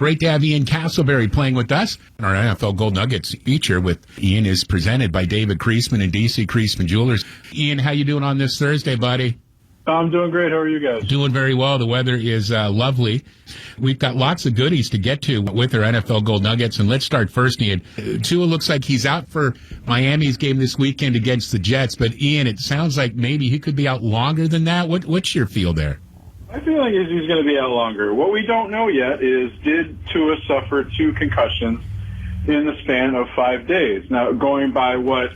Great to have Ian Castleberry playing with us. Our NFL Gold Nuggets feature with Ian is presented by David Creasman and DC Creasman Jewelers. Ian, how you doing on this Thursday, buddy? I'm doing great. How are you guys? Doing very well. The weather is lovely. We've got lots of goodies to get to with our NFL Gold Nuggets. And let's start first, Ian. Tua looks like he's out for Miami's game this weekend against the Jets. But, Ian, it sounds like maybe he could be out longer than that. What's your feel there? My feeling is he's going to be out longer. What we don't know yet is, did Tua suffer 2 concussions in the span of 5 days? Now, going by what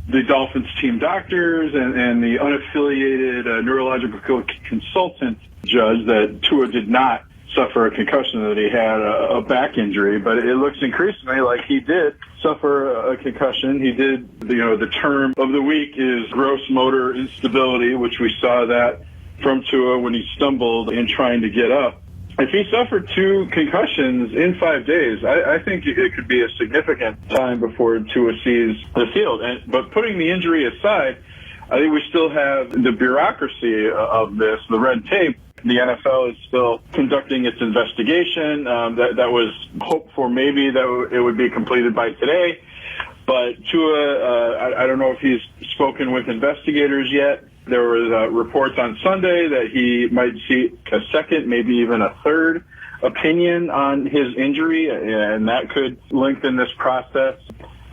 the Dolphins team doctors and the unaffiliated neurological consultant judged, that Tua did not suffer a concussion, that he had a back injury, but it looks increasingly like he did suffer a concussion. He did, the term of the week is gross motor instability, which we saw that from Tua when he stumbled in trying to get up. If he suffered 2 concussions in 5 days, I think it could be a significant time before Tua sees the field. But putting the injury aside, I think we still have the bureaucracy of this, the red tape. The NFL is still conducting its investigation. That was hoped for maybe that it would be completed by today. But Tua, I don't know if he's spoken with investigators yet. There was reports on Sunday that he might seek a second, maybe even a third opinion on his injury, and that could lengthen this process.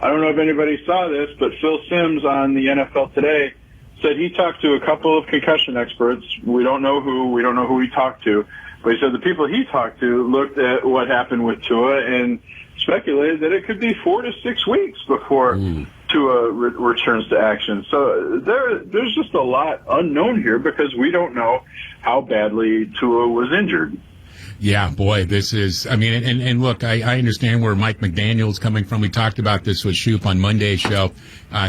I don't know if anybody saw this, but Phil Simms on the NFL Today said he talked to a couple of concussion experts. We don't know who he talked to, but he said the people he talked to looked at what happened with Tua and speculated that it could be 4 to 6 weeks before Tua returns to action. So there's just a lot unknown here because we don't know how badly Tua was injured. Yeah, boy, this is, and look, I understand where Mike McDaniel's coming from. We talked about this with Shoop on Monday's show.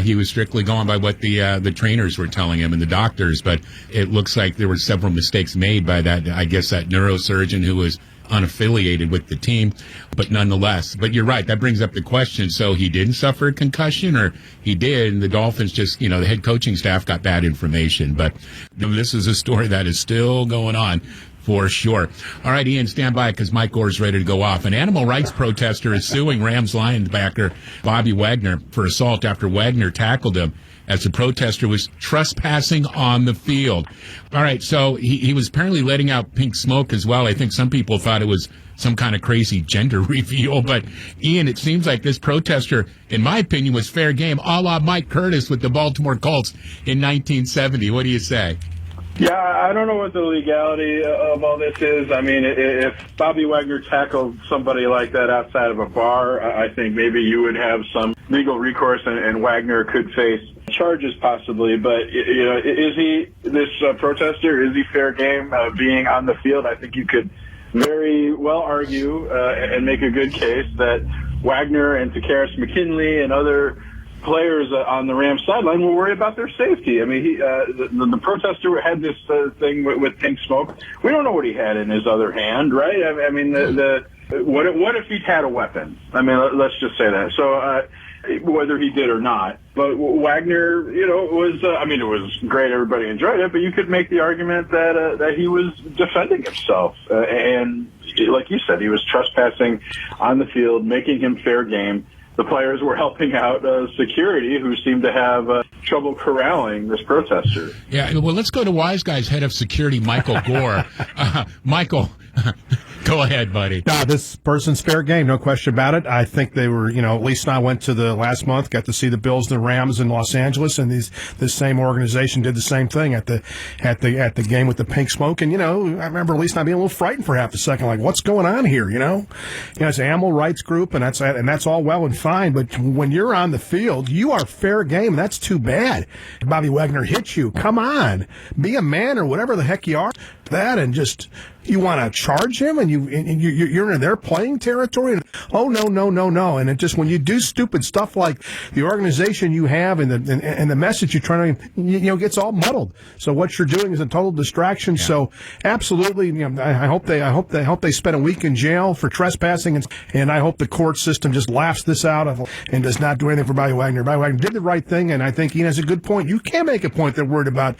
He was strictly going by what the trainers were telling him and the doctors, but it looks like there were several mistakes made by that neurosurgeon who was unaffiliated with the team, but nonetheless. But you're right, that brings up the question. So he didn't suffer a concussion, or he did, and the Dolphins just, the head coaching staff got bad information. But this is a story that is still going on for sure. All right, Ian, stand by because Mike Gore's ready to go off. An animal rights protester is suing Rams linebacker Bobby Wagner for assault after Wagner tackled him as the protester was trespassing on the field. All right, so he was apparently letting out pink smoke as well. I think some people thought it was some kind of crazy gender reveal. But, Ian, it seems like this protester, in my opinion, was fair game, a la Mike Curtis with the Baltimore Colts in 1970. What do you say? Yeah, I don't know what the legality of all this is. I mean, if Bobby Wagner tackled somebody like that outside of a bar, I think maybe you would have some legal recourse, and Wagner could face charges possibly. But, is he, this protester, is he fair game being on the field? I think you could very well argue and make a good case that Wagner and Takaris McKinley and other players on the Rams sideline will worry about their safety. I mean, the protester had this thing with pink smoke. We don't know what he had in his other hand, right? I mean, what if he had a weapon? I mean, let's just say that. So whether he did or not, but Wagner, it was great. Everybody enjoyed it, but you could make the argument that he was defending himself, and like you said, he was trespassing on the field, making him fair game. The players were helping out security, who seemed to have trouble corralling this protester. Yeah, well, let's go to Wise Guy's head of security, Michael Gore. Michael, go ahead, buddy. No, this person's fair game, no question about it. I think they were, at least I went to the last month, got to see the Bills and the Rams in Los Angeles, and this same organization did the same thing at the game with the pink smoke. And I remember at least I being a little frightened for half a second, like, what's going on here? It's an animal rights group, and that's all well and fine. But when you're on the field, you are fair game. That's too bad. Bobby Wagner hit you. Come on, be a man or whatever the heck you are. That and just. You want to charge him, and you're in their playing territory. And, oh no! And it just when you do stupid stuff like the organization you have and the message you're trying to, gets all muddled. So what you're doing is a total distraction. Yeah. So absolutely, I hope they spend a week in jail for trespassing, and I hope the court system just laughs this out and does not do anything for Bobby Wagner. Bobby Wagner did the right thing, and I think he has a good point. You can make a point they're worried about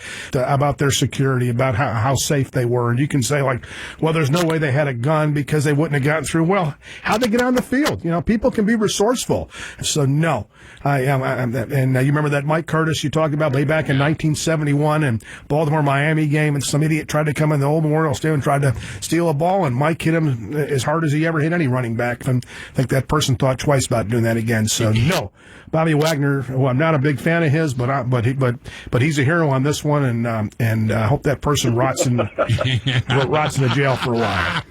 their security, about how safe they were. And you can say, like, well, there's no way they had a gun because they wouldn't have gotten through. Well, how'd they get on the field? People can be resourceful. So, no. And you remember that Mike Curtis you talked about way back in 1971 and Baltimore-Miami game, and some idiot tried to come in the old Memorial Stadium and tried to steal a ball, and Mike hit him as hard as he ever hit any running back. And I think that person thought twice about doing that again. So, no. Bobby Wagner, who I'm not a big fan of his, but he's a hero on this one, and I hope that person rots in the jail for a while.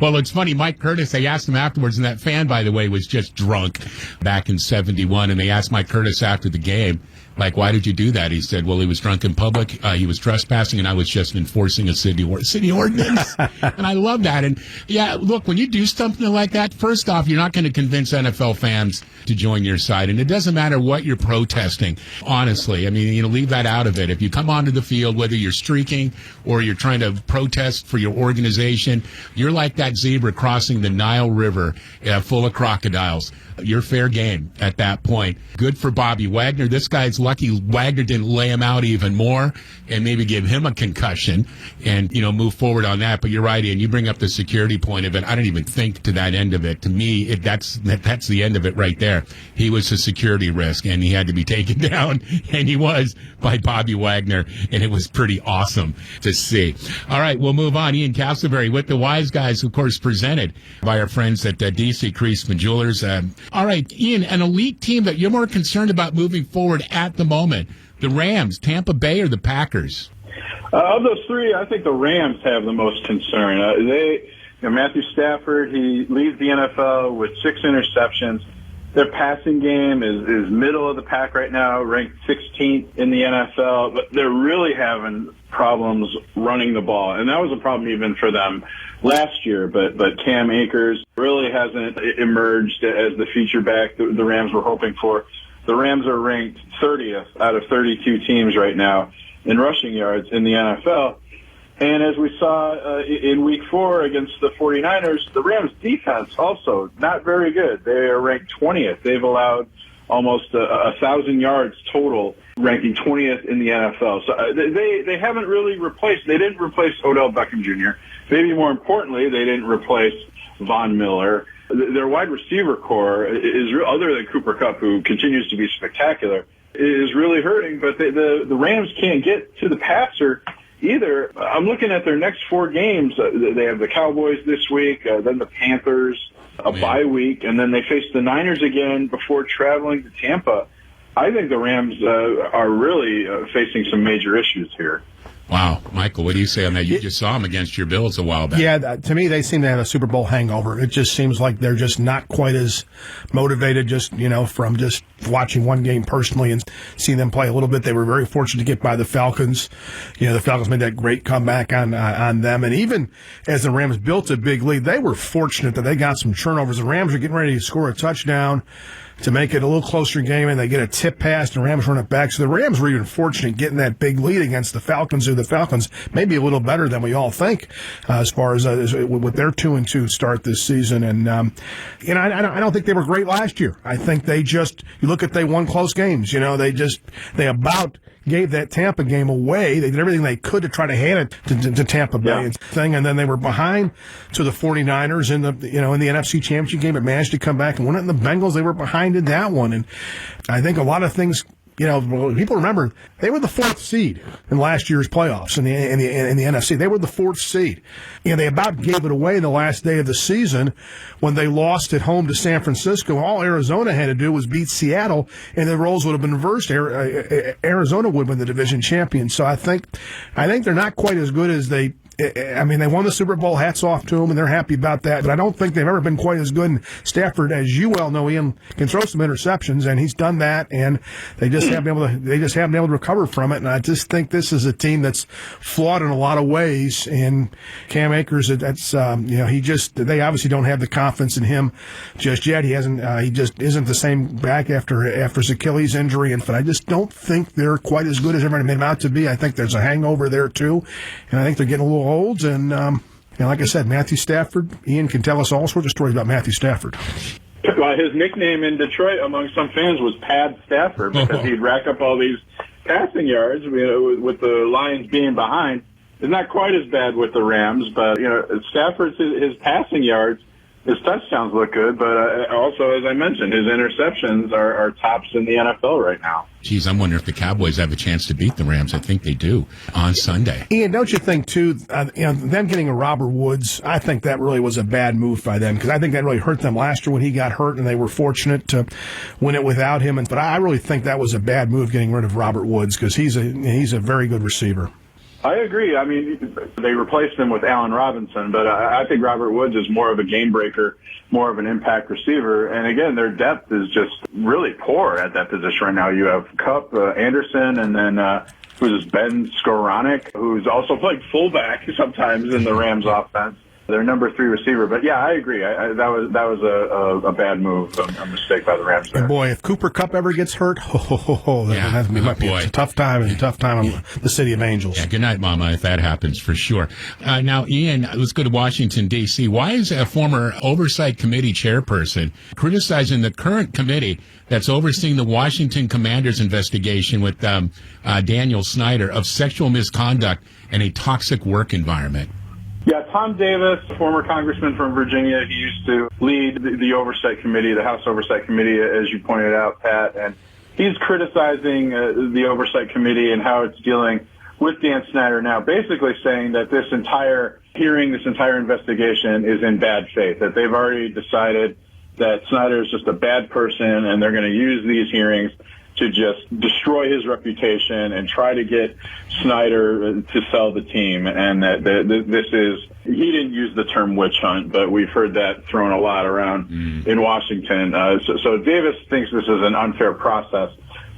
Well, it's funny. Mike Curtis, they asked him afterwards, and that fan, by the way, was just drunk back in 71, and they asked Mike Curtis after the game, like, why did you do that? He said, well, he was drunk in public, he was trespassing, and I was just enforcing a city ordinance. And I love that. And, yeah, look, when you do something like that, first off, you're not going to convince NFL fans to join your side. And it doesn't matter what you're protesting, honestly. I mean, leave that out of it. If you come onto the field, whether you're streaking or you're trying to protest for your organization, you're like that zebra crossing the Nile River full of crocodiles. You're fair game at that point. Good for Bobby Wagner. This guy's lucky Wagner didn't lay him out even more and maybe give him a concussion and, move forward on that. But you're right, Ian. You bring up the security point of it. I don't even think to that end of it. To me, that's the end of it right there. He was a security risk, and he had to be taken down, and he was by Bobby Wagner, and it was pretty awesome to see. All right, we'll move on. Ian Castleberry with the Wise Guys, of course, presented by our friends at DC Creasman Jewelers. All right, Ian, an elite team that you're more concerned about moving forward at the moment, the Rams, Tampa Bay, or the Packers? Of those three, I think the Rams have the most concern. Matthew Stafford, he leads the NFL with 6 interceptions. Their passing game is middle of the pack right now, ranked 16th in the NFL, but they're really having problems running the ball. And that was a problem even for them last year, but Cam Akers really hasn't emerged as the feature back the Rams were hoping for. The Rams are ranked 30th out of 32 teams right now in rushing yards in the NFL. And as we saw in Week 4 against the 49ers, the Rams' defense also not very good. They are ranked 20th. They've allowed almost 1,000 yards total, ranking 20th in the NFL. So they haven't really they didn't replace Odell Beckham Jr. Maybe more importantly, they didn't replace Von Miller. Their wide receiver core is, other than Cooper Kupp, who continues to be spectacular, is really hurting. But the Rams can't get to the passer either. I'm looking at their next 4 games. They have the Cowboys this week, then the Panthers, a bye week, and then they face the Niners again before traveling to Tampa. I think the Rams are really facing some major issues here. Wow. Michael, what do you say on that? You just saw them against your Bills a while back. Yeah, to me, they seem to have a Super Bowl hangover. It just seems like they're just not quite as motivated from just watching one game personally and seeing them play a little bit. They were very fortunate to get by the Falcons. The Falcons made that great comeback on them. And even as the Rams built a big lead, they were fortunate that they got some turnovers. The Rams are getting ready to score a touchdown to make it a little closer game, and they get a tip pass, and the Rams run it back. So the Rams were even fortunate getting that big lead against the Falcons, who the Falcons may be a little better than we all think as far as with their 2-2 start this season. And I don't think they were great last year. I think they won close games. They about gave that Tampa game away. They did everything they could to try to hand it to Tampa Bay and then they were behind to the 49ers in the NFC Championship game, but managed to come back and win it. And the Bengals, they were behind in that one. And I think a lot of things, people remember they were the 4th seed in last year's playoffs in the NFC. They were the 4th seed. They about gave it away the last day of the season when they lost at home to San Francisco. All Arizona had to do was beat Seattle, and the roles would have been reversed. Arizona would have been the division champion. So I think they're not quite as good as they won the Super Bowl. Hats off to them, and they're happy about that. But I don't think they've ever been quite as good. And Stafford, as you well know, Ian, can throw some interceptions, and he's done that. And they just haven't been able to recover from it. And I just think this is a team that's flawed in a lot of ways. And Cam Akers, they obviously don't have the confidence in him just yet. He just isn't the same back after his Achilles injury. But I just don't think they're quite as good as everybody made them out to be. I think there's a hangover there too, and I think they're getting a little old. And like I said, Matthew Stafford, Ian can tell us all sorts of stories about Matthew Stafford. Well, his nickname in Detroit among some fans was Pad Stafford because he'd rack up all these passing yards with the Lions being behind. is not quite as bad with the Rams, but Stafford's his passing yards, his touchdowns look good, but also, as I mentioned, his interceptions are tops in the NFL right now. Geez, I'm wondering if the Cowboys have a chance to beat the Rams. I think they do on Sunday. Ian, don't you think, too, them getting a Robert Woods, I think that really was a bad move by them, because I think that really hurt them last year when he got hurt, and they were fortunate to win it without him. But I really think that was a bad move, getting rid of Robert Woods, because he's a very good receiver. I agree. I mean, they replaced him with Allen Robinson, but I think Robert Woods is more of a game breaker, more of an impact receiver. And again, their depth is just really poor at that position right now. You have Kupp, Anderson, and then who's this, Ben Skowronek, who's also played fullback sometimes in the Rams offense. Their number 3 receiver. But yeah, I agree. That was a bad move, a mistake by the Rams there. And boy, if Cooper Kupp ever gets hurt, that might be a tough time on the City of Angels. Yeah, good night, Mama, if that happens, for sure. Now, Ian, let's go to Washington, D.C. Why is a former Oversight Committee chairperson criticizing the current committee that's overseeing the Washington Commanders investigation with Daniel Snyder of sexual misconduct and a toxic work environment? Yeah, Tom Davis, former congressman from Virginia, he used to lead the Oversight Committee, the House Oversight Committee, as you pointed out, Pat, and he's criticizing the Oversight Committee and how it's dealing with Dan Snyder now, basically saying that this entire hearing, this entire investigation is in bad faith, that they've already decided that Snyder is just a bad person and they're going to use these hearings to just destroy his reputation and try to get Snyder to sell the team. And that this is, he didn't use the term witch hunt, but we've heard that thrown a lot around in Washington. So Davis thinks this is an unfair process.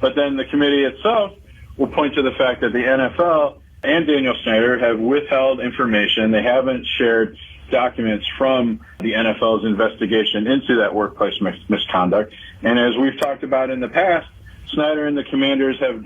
But then the committee itself will point to the fact that the NFL and Daniel Snyder have withheld information. They haven't shared documents from the NFL's investigation into that workplace misconduct. And as we've talked about in the past, Snyder and the Commanders have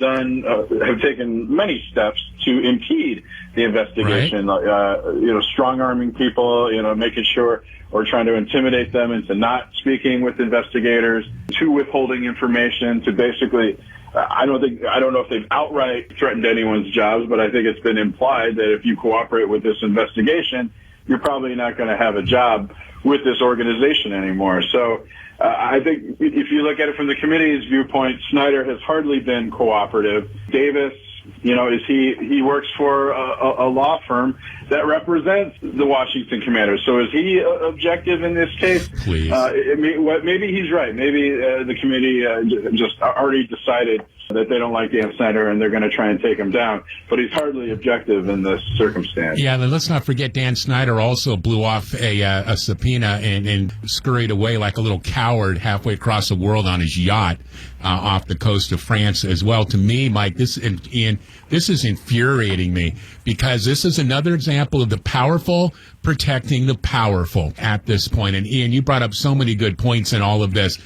taken many steps to impede the investigation. Right. Strong-arming people, making sure or trying to intimidate them into not speaking with investigators, to withholding information, to basically, I don't know if they've outright threatened anyone's jobs, but I think it's been implied that if you cooperate with this investigation, you're probably not going to have a job with this organization anymore. So I think if you look at it from the committee's viewpoint, Snyder has hardly been cooperative. Davis, he works for a law firm that represents the Washington Commanders. So is he objective in this case? Please. Maybe he's right. Maybe the committee just already decided that they don't like Dan Snyder and they're going to try and take him down. But he's hardly objective in this circumstance. Yeah, and let's not forget Dan Snyder also blew off a subpoena and scurried away like a little coward halfway across the world on his yacht off the coast of France as well. To me, Mike, this is infuriating me because this is another example of the powerful protecting the powerful at this point. And Ian, you brought up so many good points in all of this.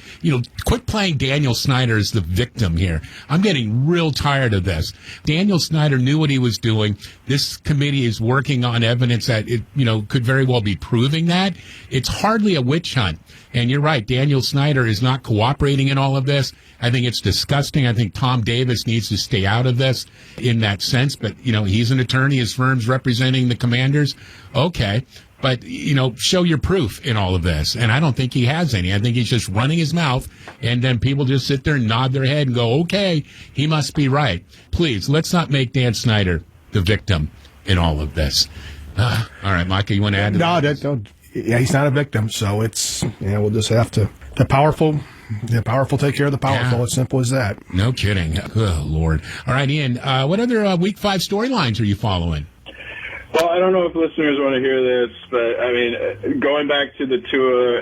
Quit playing Daniel Snyder as the victim here. I'm getting real tired of this. Daniel Snyder knew what he was doing. This committee is working on evidence that it, could very well be proving that. It's hardly a witch hunt. And you're right, Daniel Snyder is not cooperating in all of this. I think it's disgusting. I think Tom Davis needs to stay out of this in that sense. But, he's an attorney. His firm's representing the Commanders. Okay. But, show your proof in all of this. And I don't think he has any. I think he's just running his mouth. And then people just sit there and nod their head and go, okay, he must be right. Please, let's not make Dan Snyder the victim in all of this. All right, Micah, you want to add to that? No, he's not a victim. So it's, we'll just have to, the powerful take care of the powerful. As simple as that. No kidding. Oh, Lord. All right, Ian, what other Week 5 storylines are you following? Well, I don't know if listeners want to hear this, but, going back to the Tua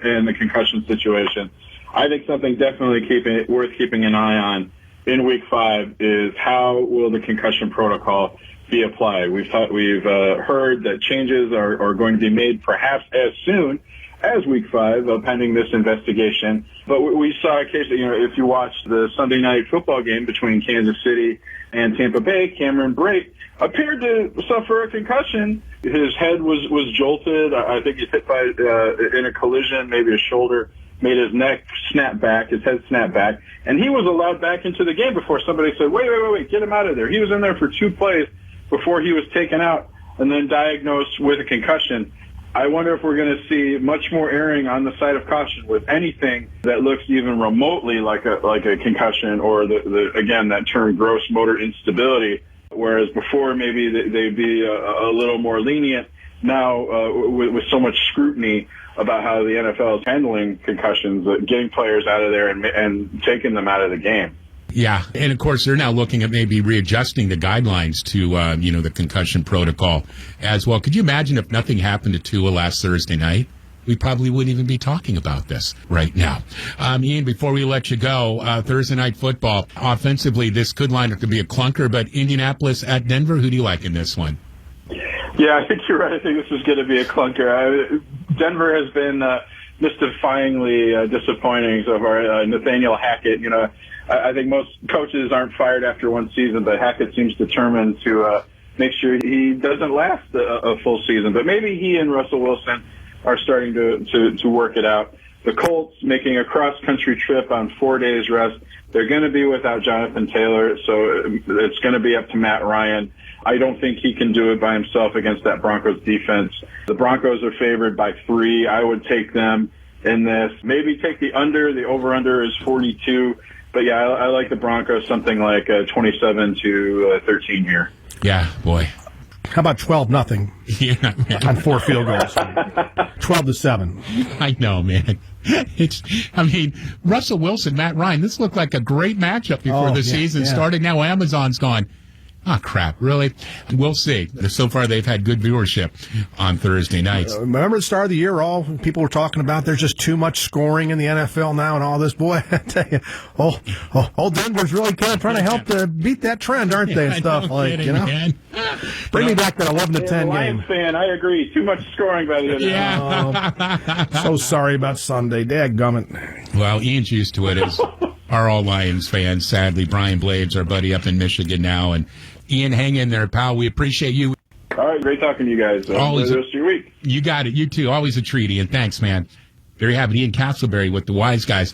and the concussion situation, I think something definitely worth keeping an eye on in Week 5 is how will the concussion protocol be applied. We've heard that changes are going to be made perhaps as soon as Week 5, pending this investigation. But we saw a case, if you watched the Sunday night football game between Kansas City and Tampa Bay, Cameron Brate appeared to suffer a concussion. His head was jolted. I think he's hit by in a collision, maybe a shoulder, made his neck snap back, his head snap back, and he was allowed back into the game before somebody said, wait, get him out of there. He was in there for 2 plays before he was taken out and then diagnosed with a concussion. I wonder if we're going to see much more erring on the side of caution with anything that looks even remotely like a concussion, or again, that term gross motor instability. Whereas before maybe they'd be a little more lenient. Now with so much scrutiny about how the NFL is handling concussions, getting players out of there and taking them out of the game. Yeah, and of course they're now looking at maybe readjusting the guidelines to the concussion protocol as well. Could you imagine if nothing happened to Tua last Thursday night? We probably wouldn't even be talking about this right now. Ian, before we let you go, Thursday night football, offensively, this could line up to be a clunker, but Indianapolis at Denver, who do you like in this one? Yeah, I think you're right. I think this is going to be a clunker. Denver has been mystifyingly disappointing so far. Nathaniel Hackett, I think most coaches aren't fired after one season, but Hackett seems determined to make sure he doesn't last a full season. But maybe he and Russell Wilson are starting to work it out. The Colts making a cross-country trip on 4 days rest. They're going to be without Jonathan Taylor, so it's going to be up to Matt Ryan. I don't think he can do it by himself against that Broncos defense. The Broncos are favored by 3. I would take them in this. Maybe take the under. The over-under is 42. But, yeah, I like the Broncos, something like 27-13 here. Yeah, boy. How about 12-0 Yeah, on 4 field goals? 12-7. I know, man. Russell Wilson, Matt Ryan, this looked like a great matchup before the season started. Now Amazon's gone, crap, really? We'll see. So far, they've had good viewership on Thursday nights. Remember the start of the year, all people were talking about there's just too much scoring in the NFL now and all this. Boy, I tell you, old Denver's really kind of trying to help to beat that trend, aren't they, and stuff Man. Bring me back that 11-10 game. Lions fan, I agree. Too much scoring by the end of the night. So sorry about Sunday. Dadgummit. Well, Ian's used to it, as are all Lions fans, sadly. Brian Blades, our buddy up in Michigan now. And Ian, hang in there, pal. We appreciate you. All right, great talking to you guys. Enjoy the rest of your week. You got it. You too. Always a treat, Ian. Thanks, man. There you have it. Ian Castleberry with the Wise Guys.